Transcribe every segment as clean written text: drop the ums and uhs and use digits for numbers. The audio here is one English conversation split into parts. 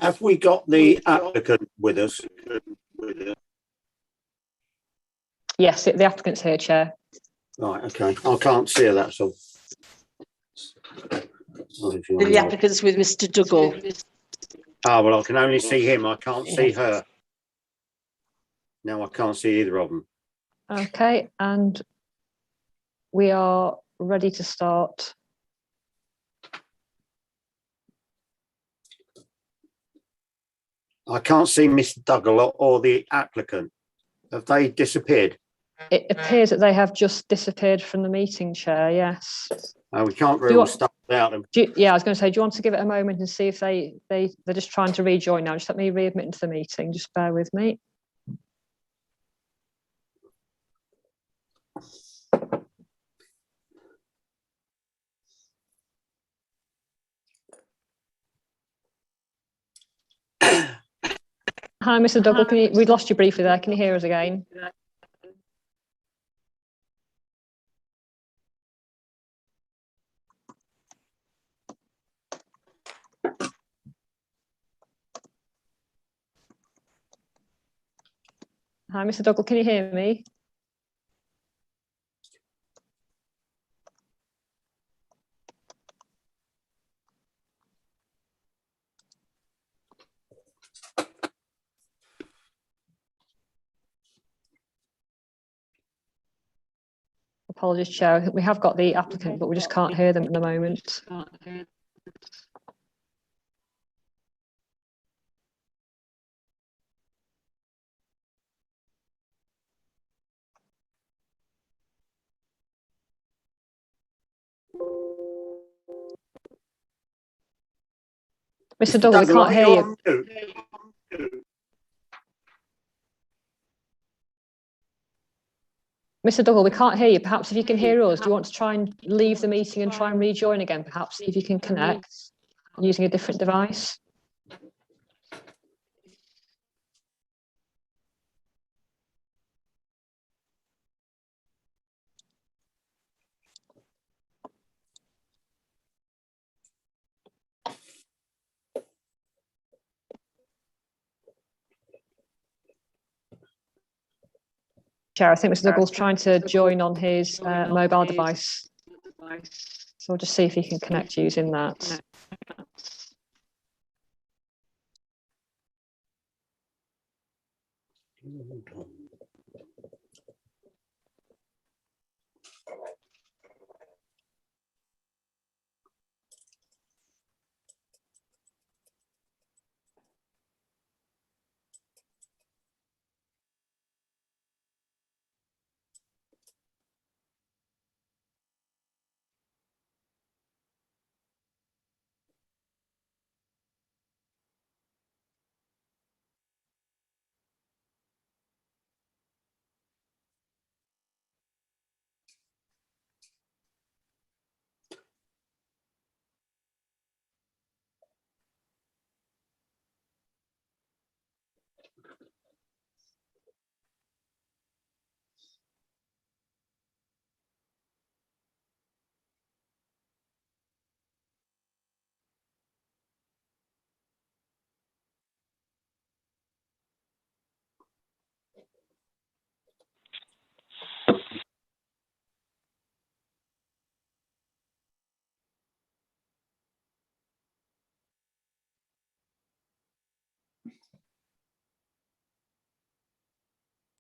Have we got the applicant with us? Yes, the applicant's here, Chair. Right, okay. I can't see her, that's all. The applicant's with Mr. Dougal. Ah, well, I can only see him. I can't see her. No, I can't see either of them. Okay, and we are ready to start. I can't see Mr. Dougal or the applicant. Have they disappeared? It appears that they have just disappeared from the meeting, Chair, yes. We can't really start without them. Yeah, I was going to say, do you want to give it a moment and see if they're just trying to rejoin now? Just let me readmit into the meeting. Just bear with me. Hi, Mr. Dougal. We lost you briefly there. Can you hear us again? Hi, Mr. Dougal. Can you hear me? Apologies, Chair. We have got the applicant, but we just can't hear them at the moment. Mr. Dougal, we can't hear you. Mr. Dougal, we can't hear you. Perhaps if you can hear us, do you want to try and leave the meeting and try and rejoin again? Perhaps see if you can connect using a different device. Chair, I think Mr. Dougal's trying to join on his mobile device. So we'll just see if he can connect using that.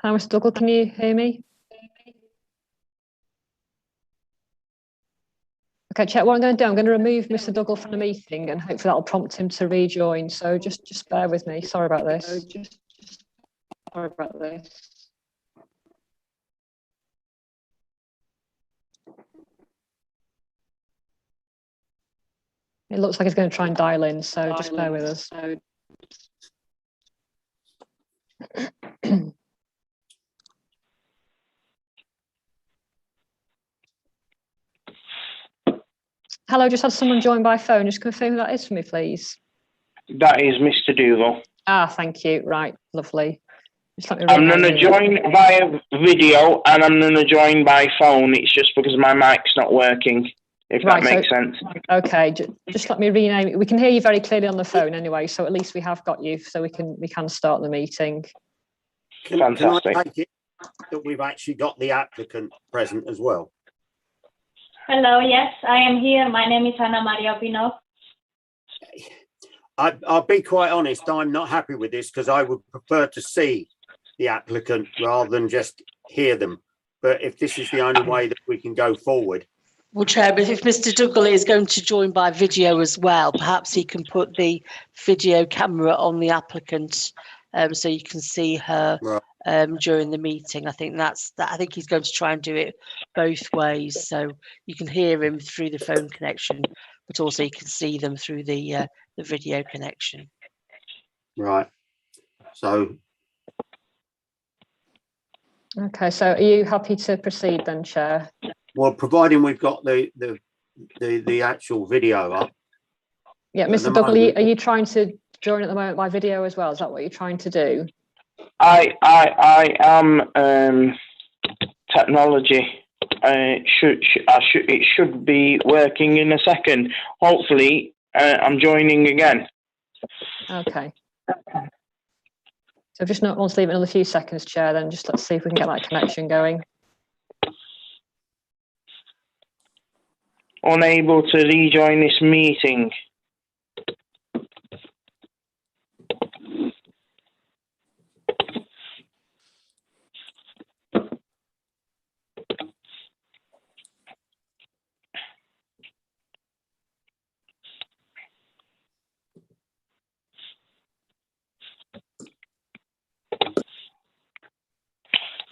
Hi, Mr. Dougal, can you hear me? Okay, Chair, what I'm going to do, I'm going to remove Mr. Dougal from the meeting and hopefully that'll prompt him to rejoin. So just bear with me. Sorry about this. Sorry about this. It looks like he's going to try and dial in, so just bear with us. Hello, just had someone join by phone. Just confirm who that is for me, please. That is Mr. Dougal. Ah, thank you. Right, lovely. Just let me I'm going to join via video and I'm going to join by phone. It's just because my mic's not working. if Right, that makes so- sense. Okay, just let me rename it. We can hear you very clearly on the phone anyway, so at least we have got you, so we can start the meeting. Can I Fantastic. take it that we've actually got the applicant present as well? Hello, yes, I am here. My name is Ana Maria Pinov. I'll be quite honest, I'm not happy with this because I would prefer to see the applicant rather than just hear them. But if this is the only way that we can go forward. Well, Chair, but if Mr Dougal is going to join by video as well, perhaps he can put the video camera on the applicant so you can see her during the meeting. I think I think he's going to try and do it both ways, so you can hear him through the phone connection, but also you can see them through the video connection. Right. So, Okay, so are you happy to proceed then, Chair? well, providing we've got the actual video up. Yeah, At the Mr Dougal, moment- are you trying to join at the moment by video as well? Is that what you're trying to do? I am technology. It should be working in a second. Hopefully, I'm joining again. Okay. So just not want to leave it another few seconds, Chair, then just let's see if we can get that connection going. Unable to rejoin this meeting.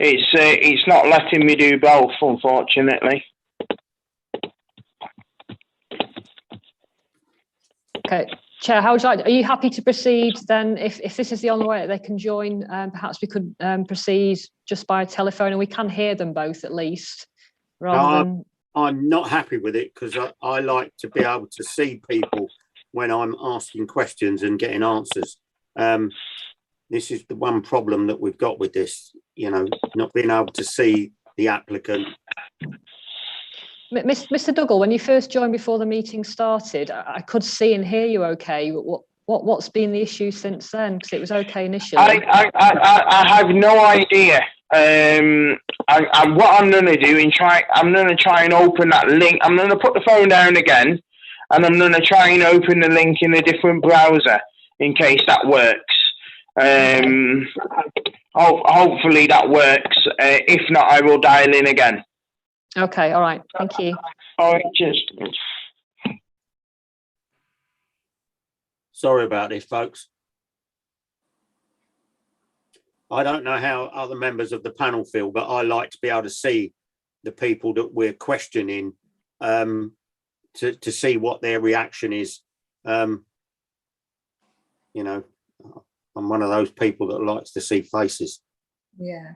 It's not letting me do both, unfortunately. Okay, Chair, how would you like, are you happy to proceed then? If this is the only way that they can join, perhaps we could proceed just by telephone and we can hear them both at least, rather than... I'm not happy with it because I like to be able to see people when I'm asking questions and getting answers. This is the one problem that we've got with this, you know, not being able to see the applicant. Mr Dougal, when you first joined before the meeting started, I could see and hear you okay. What's been the issue since then? Because it was okay initially. I have no idea. What I'm going to do I'm going to try and open that link. I'm going to put the phone down again, and I'm going to try and open the link in a different browser in case that works. Hopefully that works. If not, I will dial in again. Okay, all right. Thank you. All right, just. Sorry about this, folks. I don't know how other members of the panel feel, but I like to be able to see the people that we're questioning to see what their reaction is. You know, I'm one of those people that likes to see faces. Yeah.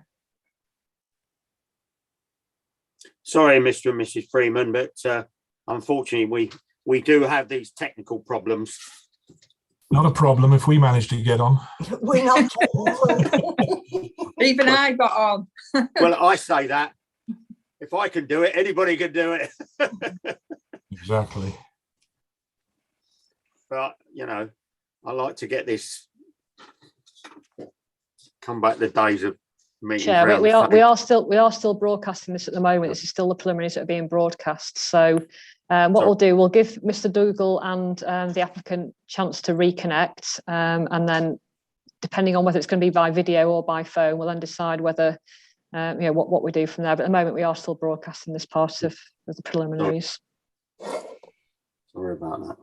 Sorry, Mr. and Mrs. Freeman, but unfortunately, we do have these technical problems. Not a problem if we manage to get on. We're not. Even I got on. Well, I say that. If I can do it, anybody can do it. Exactly. But, you know, I like to get this, come back the days of meetings. Chair, we are still broadcasting this at the moment. This is still the preliminaries that are being broadcast. So what we'll do, we'll give Mr. Dougal and the applicant chance to reconnect, and then depending on whether it's going to be by video or by phone, we'll then decide whether you know what we do from there. But at the moment, we are still broadcasting this part of the preliminaries. Sorry about that.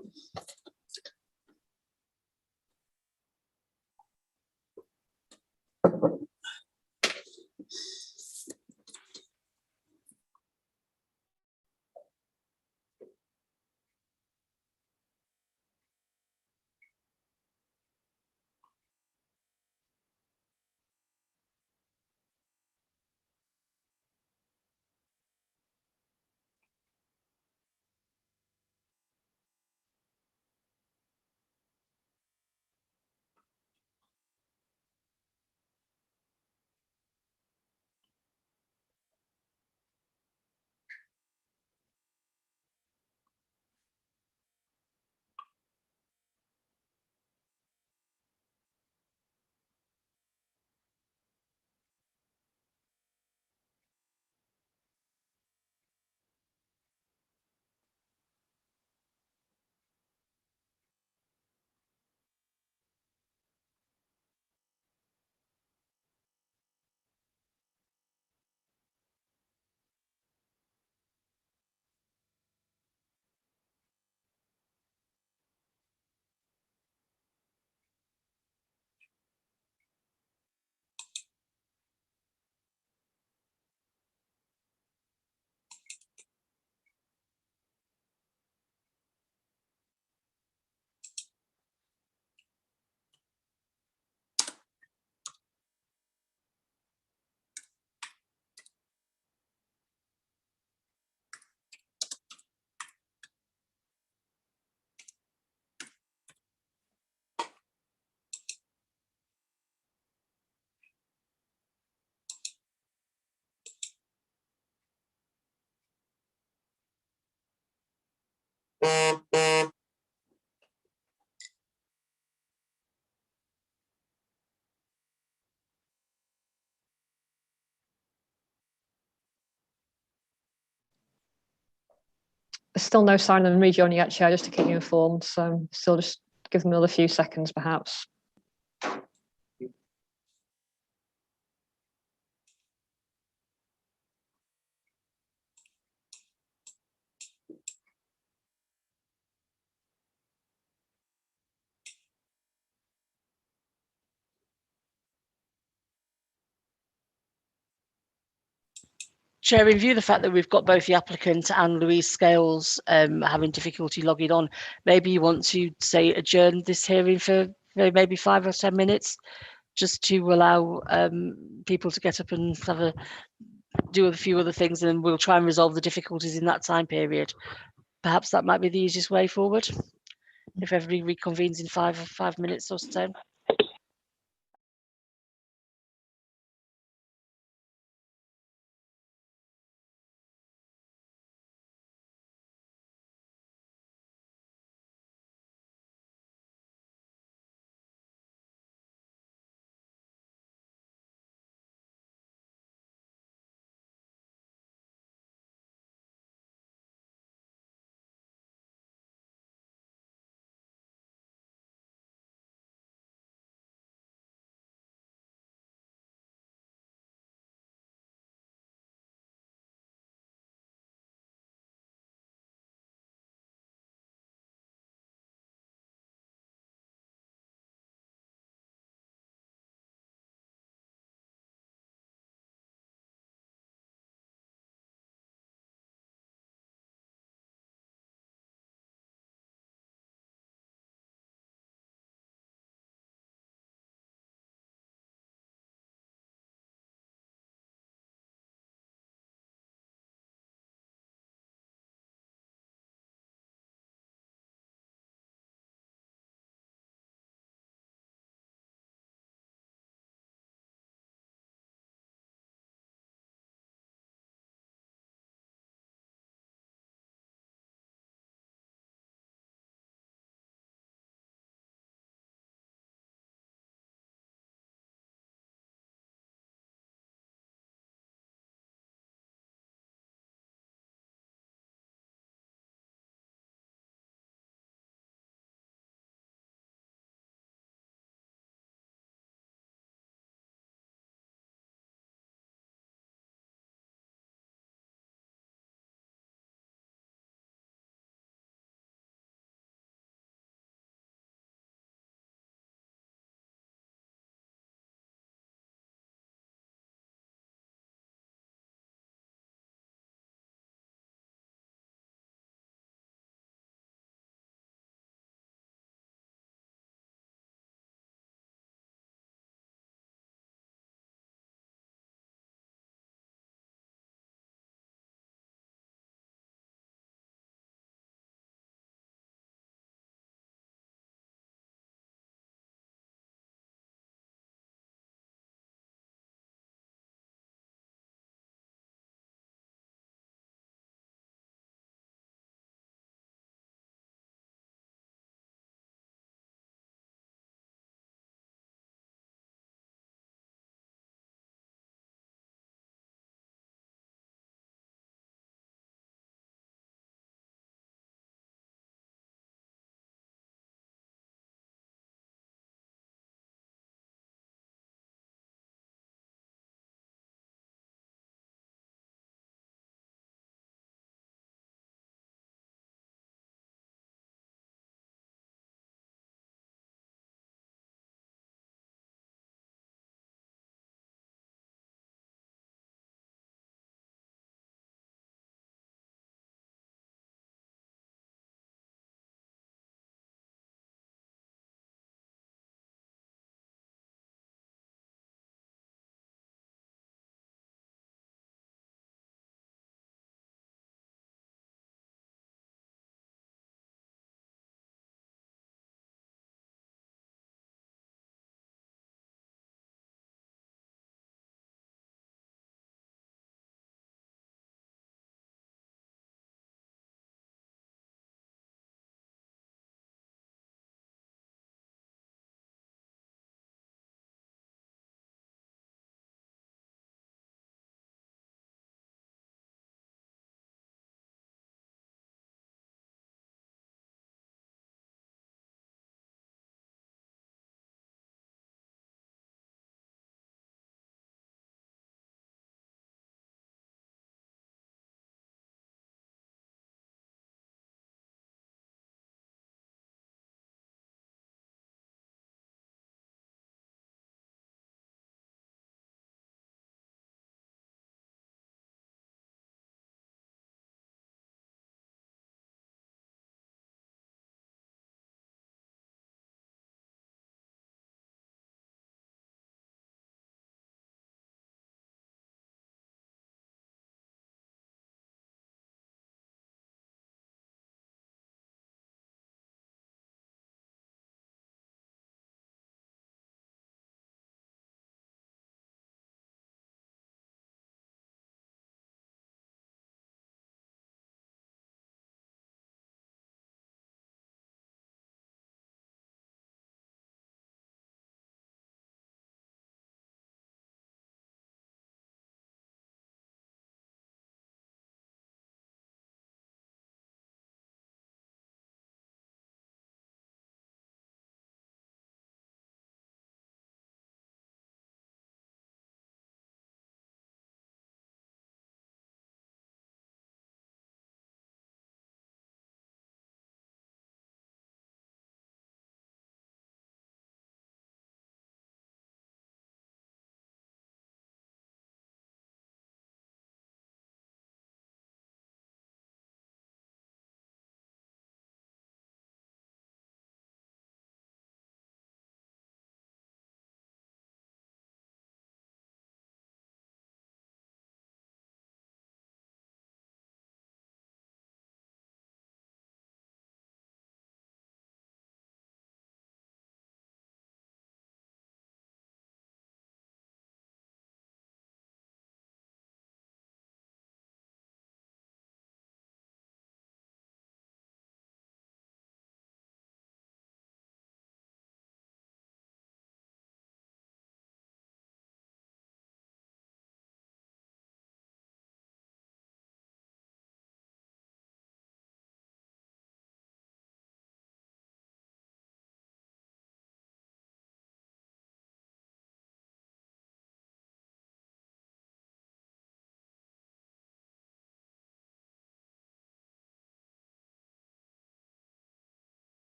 there's still no sign of them rejoining yet, Chair, just to keep you informed. So still just give them another few seconds, perhaps. Chair, in view of the fact that we've got both the applicant and Louise Scales having difficulty logging on, maybe you want to say adjourn this hearing for maybe 5 or 10 minutes, just to allow people to get up and do a few other things, and then we'll try and resolve the difficulties in that time period. Perhaps that might be the easiest way forward, if everybody reconvenes in 5 minutes or so.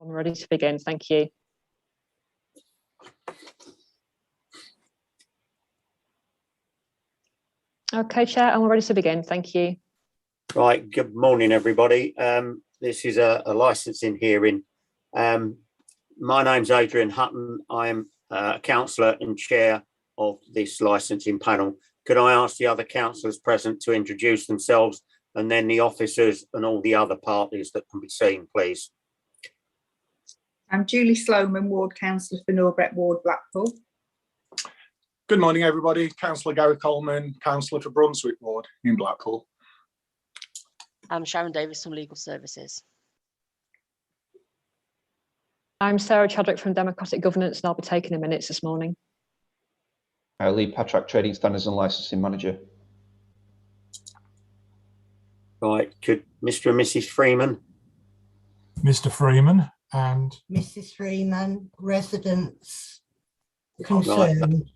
I'm ready to begin. Thank you. Okay, Chair, I'm ready to begin. Thank you. Right, good morning, everybody. This is a licensing hearing. My name's Adrian Hutton. I'm a councillor and chair of this licensing panel. Could I ask the other councillors present to introduce themselves, and then the officers and all the other parties that can be seen, please? I'm Julie Sloman, Ward Councillor for Norbrett Ward, Blackpool. Good morning, everybody. Councillor Gary Coleman, Councillor for Brunswick Ward in Blackpool. I'm Sharon Davis from Legal Services. I'm Sarah Chadwick from Democratic Governance, and I'll be taking the minutes this morning. Lee Patrak, Trading Standards and Licensing Manager. Right, could Mr. and Mrs. Freeman? Mr. Freeman and Mrs. Freeman, residents concerned.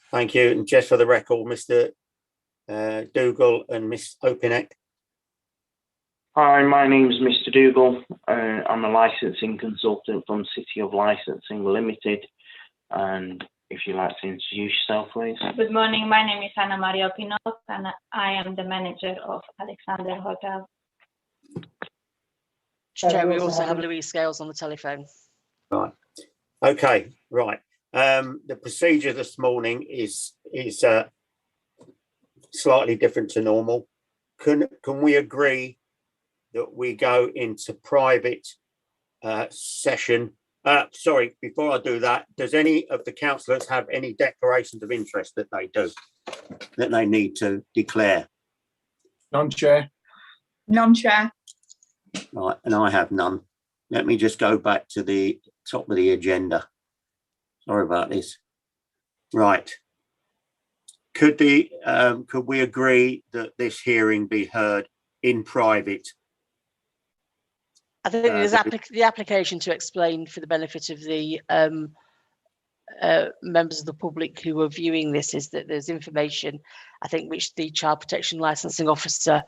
Thank you. And just for the record, Mr. Dougal and Miss Opinek. Hi, my name's Mr. Dougal. I'm a licensing consultant from City of Licensing Limited. And if you'd like to introduce yourself, please. Good morning. My name is Anna Maria Pinot, and I am the manager of Alexander Hotel. Chair, we also have Louise Scales on the telephone. Right. Okay. Right. The procedure this morning is slightly different to normal. Can we agree that we go into private session? Sorry, before I do that, does any of the councillors have any declarations of interest that they need to declare? None, Chair. None, Chair. Right, and I have none. Let me just go back to the top of the agenda. Sorry about this. Right. Could we agree that this hearing be heard in private? I think there's the application to explain for the benefit of the members of the public who are viewing this is that there's information, I think, which the Child Protection Licensing Officer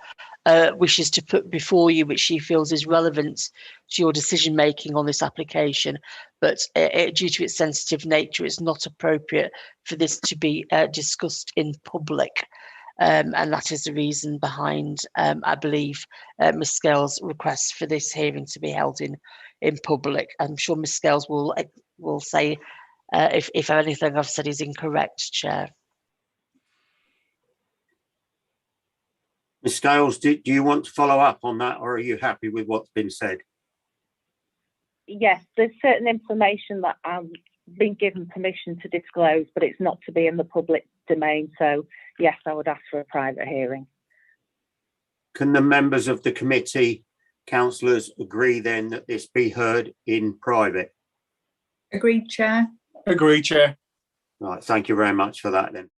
wishes to put before you, which she feels is relevant to your decision making on this application. But due to its sensitive nature, it's not appropriate for this to be discussed in public. And that is the reason behind, I believe, Ms. Scales' request for this hearing to be held in public. I'm sure Ms. Scales will say if anything I've said is incorrect, Chair. Ms. Scales, do you want to follow up on that, or are you happy with what's been said? Yes, there's certain information that I've been given permission to disclose, but it's not to be in the public domain. So yes, I would ask for a private hearing. Can the members of the committee, councillors, agree then that this be heard in private? Agreed, Chair. Agreed, Chair. Right, thank you very much for that then.